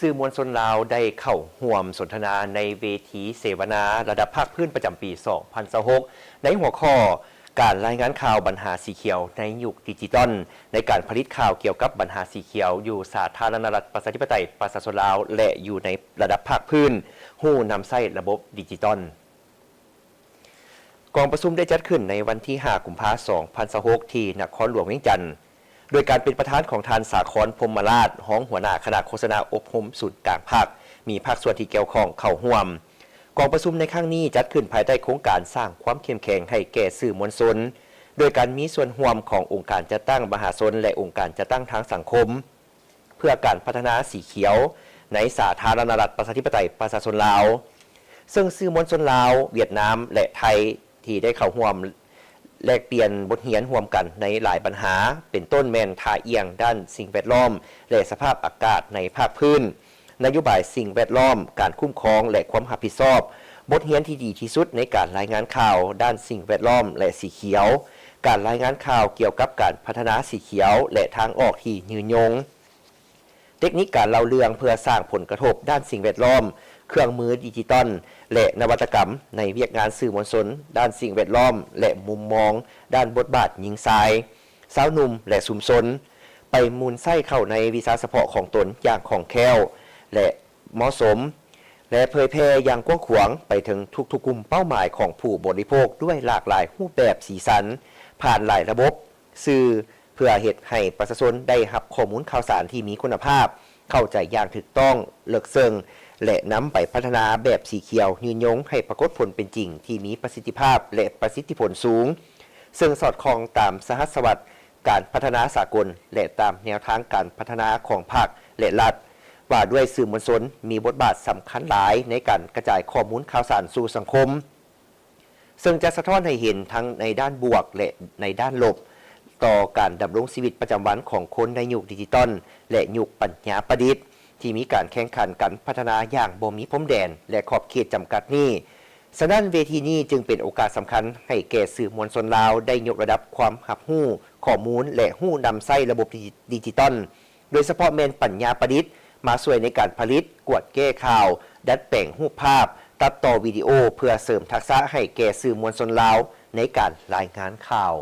สื่อมวลชนลาวได้เข้าร่วมสนทนาในเวทีเสวนาระดับภาคพื้นประจำปี 2026 ในหัวข้อการรายงานข่าวปัญหาสีเขียวในยุคดิจิตอลในการผลิตข่าวเกี่ยวกับปัญหาสีเขียวอยู่สาธารณรัฐประชาธิปไตยประชาชนลาวและอยู่ในระดับภาคพื้นหู้นำใช้ระบบดิจิตอลกองประชุมได้จัดขึ้นในวันที่ 5 กุมภาพันธ์ 2026 ที่นครหลวงเวียงจันทร์โดยการเป็นประธานของทานสาครพรหมราชห้องหัวหน้าคณะโฆษณาอบรมศูนย์กลางภาคมีภาคส่วนที่เกี่ยวข้องเข้าร่วมกองประชุมในครั้งนี้จัดขึ้นภายใต้โครงการสร้างความเข้มแข็งให้แก่สื่อมวลชนโดยการมีส่วนร่วมขององค์การจัดตั้งมหาชนและองค์การจัดตั้งทางสังคมเพื่อการพัฒนาสีเขียวในสาธารณรัฐประชาธิปไตยประชาชนลาวซึ่งสื่อมวลชนลาวเวียดนามและไทยที่ได้เข้าร่วมแลกเปลี่ยนบทเรียนร่วมกันในหลายปัญหาเป็นต้นแมนทาเอียงด้านสิ่งแวดล้อมและสภาพอากาศในภาคพื้นนโยบายสิ่งแวดล้อมการคุ้มครองและความรับผิดชอบบทเรียนที่ดีที่สุดในการรายงานข่าวด้านสิ่งแวดล้อมและสีเขียวการรายงานข่าวเกี่ยวกับการพัฒนาสีเขียวและทางออกที่ยืนยงเทคนิคการเล่าเรื่องเพื่อสร้างผลกระทบด้านสิ่งแวดล้อมเครื่องมือดิจิตอลและนวัตกรรมในเวียกงานสื่อมวลชนด้านสิ่งแวดล้อมและมุมมองด้านบทบาทหญิงชายสาวหนุ่มและสุมชนไปมูลไส้เข้าในวิชาเฉพาะของตนอย่างของแคล่วและเหมาะสมและเผยแพร่อย่างกว้างขวางไปถึงทุกๆกลุ่มเป้าหมายของผู้บริโภคด้วยหลากหลายรูปแบบสีสันผ่านหลายระบบสื่อเพื่อเฮ็ดให้ประชาชนได้รับข้อมูลข่าวสารที่มีคุณภาพเข้าใจอย่างถูกต้องเลิกเซิงและนำไปพัฒนาแบบสีเขียวยืนยงให้ปรากฏผลเป็นจริงที่มีประสิทธิภาพและประสิทธิผลสูงซึ่งสอดคล้องตามสหัสวรรษการพัฒนาสากลและตามแนวทางการพัฒนาของภาคและรัฐว่าด้วยสื่อมวลชนมีบทบาทสำคัญหลายในการกระจายข้อมูลข่าวสารสู่สังคมซึ่งจะสะท้อนให้เห็นทั้งในด้านบวกและในด้านลบต่อการดำรงชีวิตประจำวันของคนในยุคดิจิตอลและยุคปัญญาประดิษฐ์ที่มีการแข่งขันกันพัฒนาอย่างบ่มีพรมแดนและขอบเขตจำกัดนี้ฉะนั้นเวทีนี้จึงเป็นโอกาสสำคัญให้แก่สื่อมวลชนลาวได้ยกระดับความรับรู้ข้อมูลและรู้นำใช้ระบบดิจิตอลโดยเฉพาะแม่นปัญญาประดิษฐ์มาช่วยในการผลิตกวดแก้ข่าวดัดแปลงรูปภาพตัดต่อวิดีโอเพื่อเสริมทักษะให้แก่สื่อมวลชนลาวในการรายงานข่าว